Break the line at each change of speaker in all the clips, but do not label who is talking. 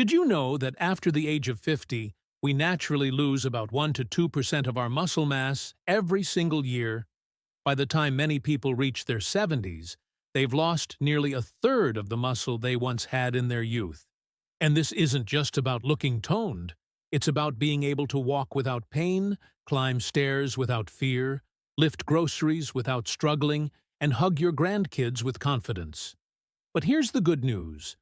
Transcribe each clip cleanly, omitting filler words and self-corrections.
Did you know that after the age of 50, we naturally lose about 1 to 2% of our muscle mass every single year? By the time many people reach their 70s, they've lost nearly a third of the muscle they once had in their youth. And this isn't just about looking toned. It's about being able to walk without pain, climb stairs without fear, lift groceries without struggling, and hug your grandkids with confidence. But here's the good news.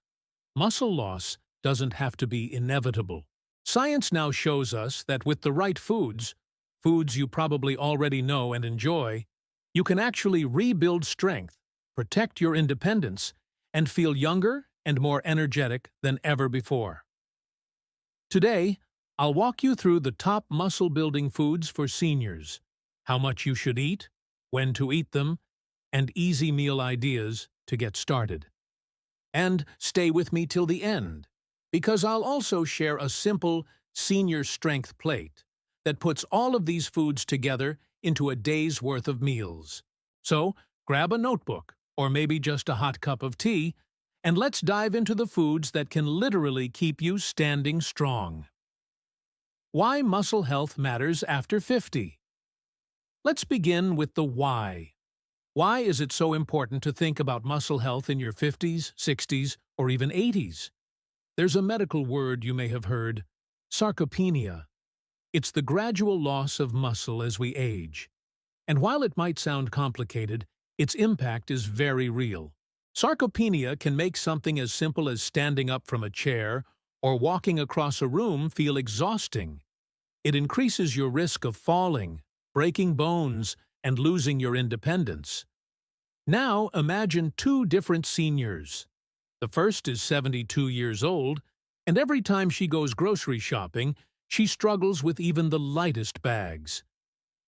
Muscle loss doesn't have to be inevitable. Science now shows us that with the right foods you probably already know and enjoy, you can actually rebuild strength, protect your independence, and feel younger and more energetic than ever before. Today, I'll walk you through the top muscle-building foods for seniors, how much you should eat, when to eat them, and easy meal ideas to get started. And stay with me till the end, because I'll also share a simple senior strength plate that puts all of these foods together into a day's worth of meals. So, grab a notebook, or maybe just a hot cup of tea, and let's dive into the foods that can literally keep you standing strong. Why muscle health matters after 50. Let's begin with the why. Why is it so important to think about muscle health in your 50s, 60s, or even 80s? There's a medical word you may have heard, sarcopenia. It's the gradual loss of muscle as we age. And while it might sound complicated, its impact is very real. Sarcopenia can make something as simple as standing up from a chair or walking across a room feel exhausting. It increases your risk of falling, breaking bones, and losing your independence. Now imagine two different seniors. The first is 72 years old, and every time she goes grocery shopping, she struggles with even the lightest bags.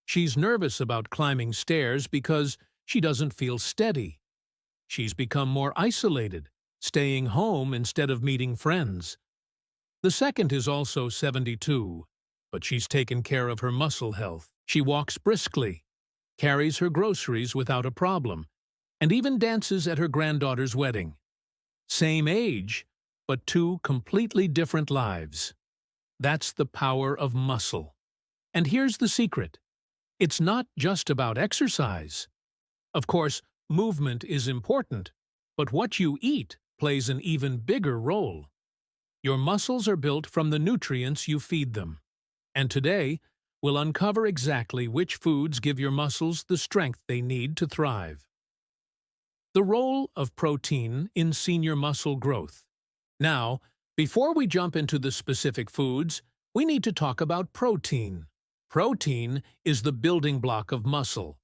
She's nervous about climbing stairs because she doesn't feel steady. She's become more isolated, staying home instead of meeting friends. The second is also 72, but she's taken care of her muscle health. She walks briskly, carries her groceries without a problem, and even dances at her granddaughter's wedding. Same age, but two completely different lives. That's the power of muscle. And here's the secret. It's not just about exercise. Of course, movement is important, but what you eat plays an even bigger role. Your muscles are built from the nutrients you feed them. And today, we'll uncover exactly which foods give your muscles the strength they need to thrive. The role of protein in senior muscle growth. Now, before we jump into the specific foods, we need to talk about protein. Protein is the building block of muscle.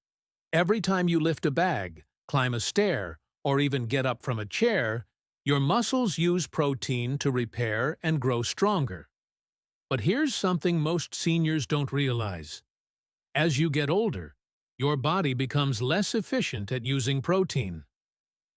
Every time you lift a bag, climb a stair, or even get up from a chair, your muscles use protein to repair and grow stronger. But here's something most seniors don't realize. As you get older, your body becomes less efficient at using protein.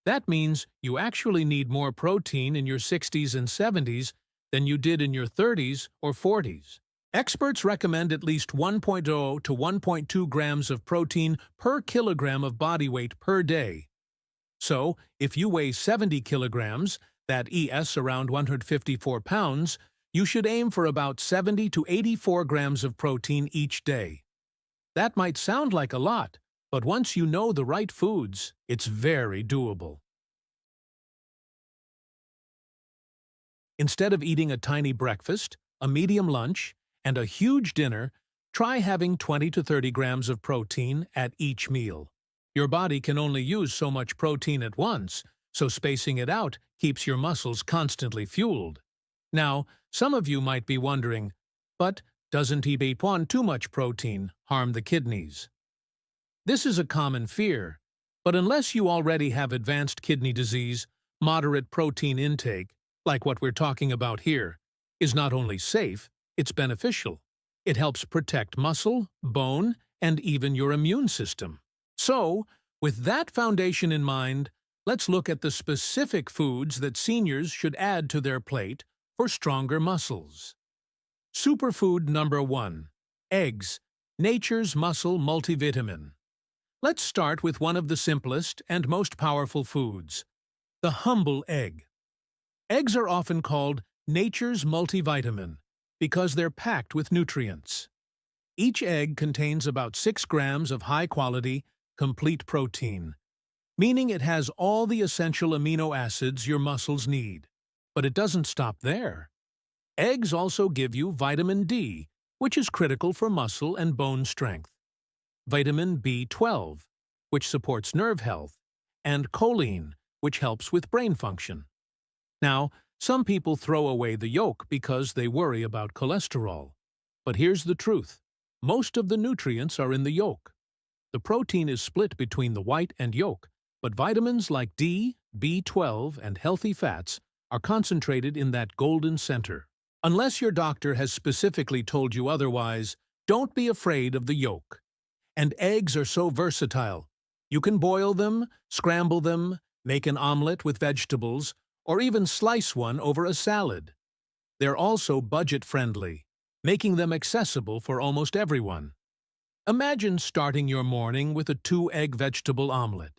That means you actually need more protein in your 60s and 70s than you did in your 30s or 40s. Experts recommend at least 1.0 to 1.2 grams of protein per kilogram of body weight per day. So, if you weigh 70 kilograms, that is around 154 pounds, you should aim for about 70 to 84 grams of protein each day. That might sound like a lot, but once you know the right foods, it's very doable. Instead of eating a tiny breakfast, a medium lunch, and a huge dinner, try having 20 to 30 grams of protein at each meal. Your body can only use so much protein at once, so spacing it out keeps your muscles constantly fueled. Now, some of you might be wondering, but doesn't eating too much protein harm the kidneys? This is a common fear, but unless you already have advanced kidney disease, moderate protein intake, like what we're talking about here, is not only safe, it's beneficial. It helps protect muscle, bone, and even your immune system. So, with that foundation in mind, let's look at the specific foods that seniors should add to their plate for stronger muscles. Superfood number 1. Eggs, nature's muscle multivitamin. Let's start with one of the simplest and most powerful foods, the humble egg. Eggs are often called Nature's multivitamin, because they're packed with nutrients. Each egg contains about 6 grams of high-quality, complete protein, meaning it has all the essential amino acids your muscles need. But it doesn't stop there. Eggs also give you vitamin D, which is critical for muscle and bone strength, vitamin B12, which supports nerve health, and choline, which helps with brain function. Now, some people throw away the yolk because they worry about cholesterol. But here's the truth. Most of the nutrients are in the yolk. The protein is split between the white and yolk, but vitamins like D, B12, and healthy fats are concentrated in that golden center. Unless your doctor has specifically told you otherwise, don't be afraid of the yolk. And eggs are so versatile. You can boil them, scramble them, make an omelet with vegetables, or even slice one over a salad. They're also budget-friendly, making them accessible for almost everyone. Imagine starting your morning with a 2-egg vegetable omelet.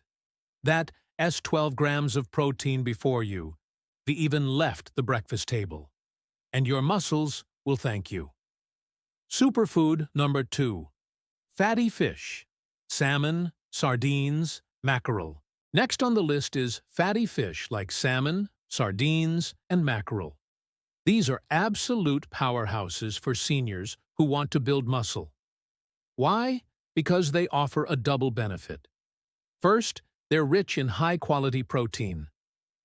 That has 12 grams of protein before you. We even left the breakfast table. And your muscles will thank you. Superfood number 2. Fatty fish. Salmon, sardines, mackerel. Next on the list is fatty fish like salmon, sardines, and mackerel. These are absolute powerhouses for seniors who want to build muscle. Why? Because they offer a double benefit. First, they're rich in high-quality protein.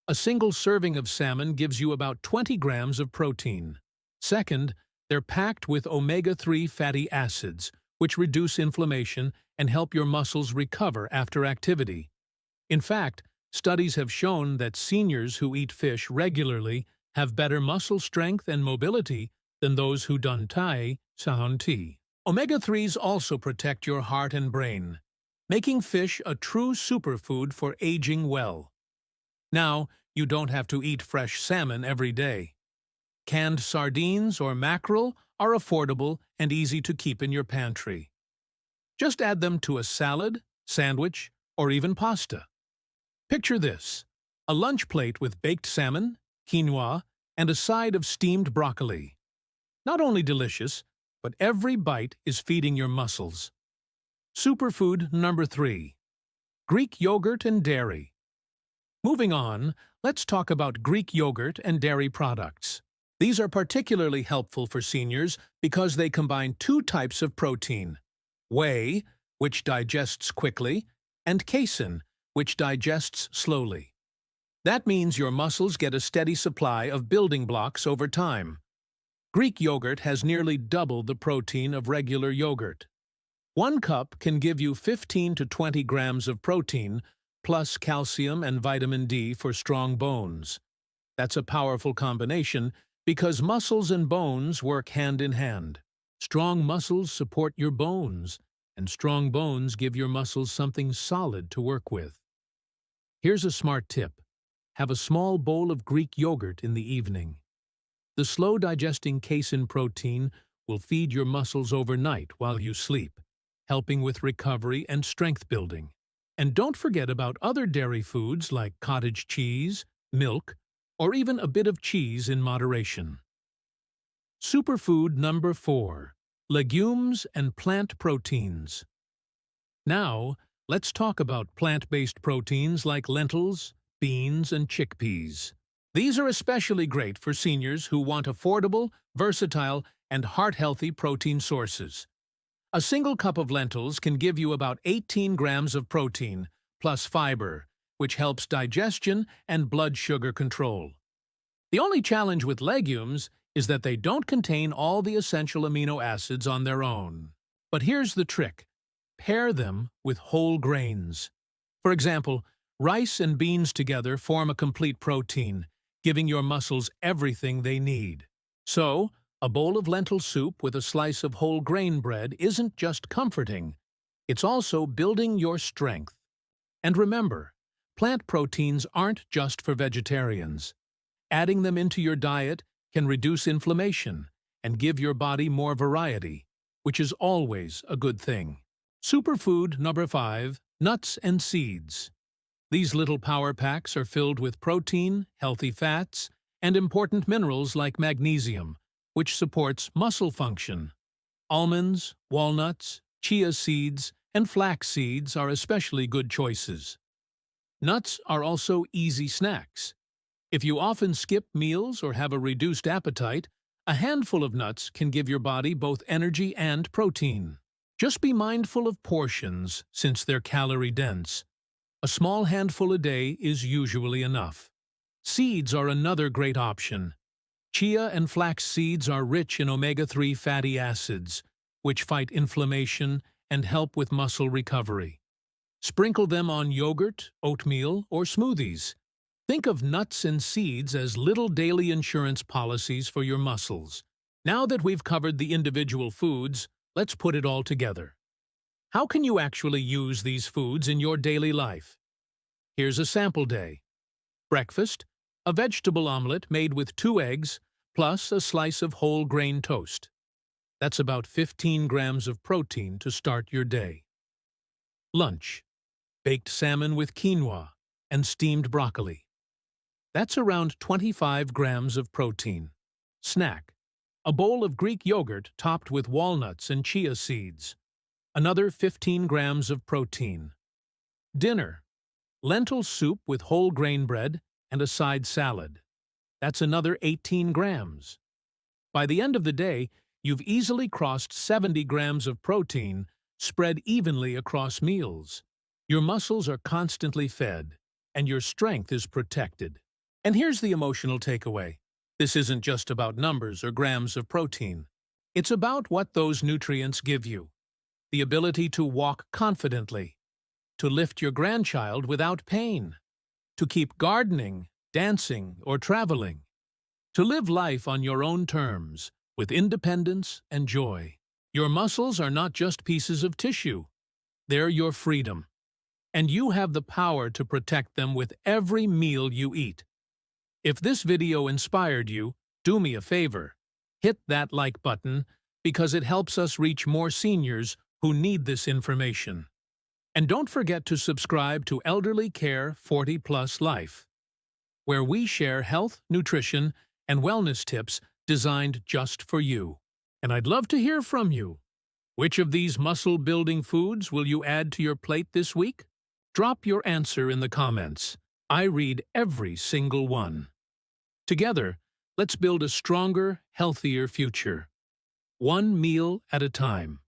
A single serving of salmon gives you about 20 grams of protein. Second, they're packed with omega-3 fatty acids, which reduce inflammation and help your muscles recover after activity. In fact, studies have shown that seniors who eat fish regularly have better muscle strength and mobility than those who don't sound tea. Omega-3s also protect your heart and brain, making fish a true superfood for aging well. Now, you don't have to eat fresh salmon every day. Canned sardines or mackerel are affordable and easy to keep in your pantry. Just add them to a salad, sandwich, or even pasta. Picture this: a lunch plate with baked salmon, quinoa, and a side of steamed broccoli. Not only delicious, but every bite is feeding your muscles. Superfood number 3. Greek yogurt and dairy. Moving on, let's talk about Greek yogurt and dairy products. These are particularly helpful for seniors because they combine 2 types of protein: whey, which digests quickly, and casein, which digests slowly. That means your muscles get a steady supply of building blocks over time. Greek yogurt has nearly double the protein of regular yogurt. 1 cup can give you 15 to 20 grams of protein, plus calcium and vitamin D for strong bones. That's a powerful combination because muscles and bones work hand in hand. Strong muscles support your bones, and strong bones give your muscles something solid to work with. Here's a smart tip. Have a small bowl of Greek yogurt in the evening. The slow-digesting casein protein will feed your muscles overnight while you sleep, helping with recovery and strength building. And don't forget about other dairy foods like cottage cheese, milk, or even a bit of cheese in moderation. Superfood number 4. Legumes and plant proteins. Now, let's talk about plant-based proteins like lentils, beans, and chickpeas. These are especially great for seniors who want affordable, versatile, and heart-healthy protein sources. A single cup of lentils can give you about 18 grams of protein, plus fiber, which helps digestion and blood sugar control. The only challenge with legumes is that they don't contain all the essential amino acids on their own. But here's the trick. Pair them with whole grains. For example, rice and beans together form a complete protein, giving your muscles everything they need. So, a bowl of lentil soup with a slice of whole grain bread isn't just comforting, it's also building your strength. And remember, plant proteins aren't just for vegetarians. Adding them into your diet can reduce inflammation and give your body more variety, which is always a good thing. Superfood number 5, nuts and seeds. These little power packs are filled with protein, healthy fats, and important minerals like magnesium, which supports muscle function. Almonds, walnuts, chia seeds, and flax seeds are especially good choices. Nuts are also easy snacks. If you often skip meals or have a reduced appetite, a handful of nuts can give your body both energy and protein. Just be mindful of portions since they're calorie-dense. A small handful a day is usually enough. Seeds are another great option. Chia and flax seeds are rich in omega-3 fatty acids, which fight inflammation and help with muscle recovery. Sprinkle them on yogurt, oatmeal, or smoothies. Think of nuts and seeds as little daily insurance policies for your muscles. Now that we've covered the individual foods, let's put it all together. How can you actually use these foods in your daily life? Here's a sample day. Breakfast: a vegetable omelet made with 2 eggs plus a slice of whole grain toast. That's about 15 grams of protein to start your day. Lunch: baked salmon with quinoa and steamed broccoli. That's around 25 grams of protein. Snack: a bowl of Greek yogurt topped with walnuts and chia seeds. Another 15 grams of protein. Dinner: lentil soup with whole grain bread and a side salad. That's another 18 grams. By the end of the day, you've easily crossed 70 grams of protein spread evenly across meals. Your muscles are constantly fed, and your strength is protected. And here's the emotional takeaway. This isn't just about numbers or grams of protein. It's about what those nutrients give you. The ability to walk confidently, to lift your grandchild without pain, to keep gardening, dancing, or traveling, to live life on your own terms, with independence and joy. Your muscles are not just pieces of tissue. They're your freedom. And you have the power to protect them with every meal you eat. If this video inspired you, do me a favor. Hit that like button because it helps us reach more seniors who need this information. And don't forget to subscribe to Elderly Care 40 Plus Life, where we share health, nutrition, and wellness tips designed just for you. And I'd love to hear from you. Which of these muscle-building foods will you add to your plate this week? Drop your answer in the comments. I read every single one. Together, let's build a stronger, healthier future. One meal at a time.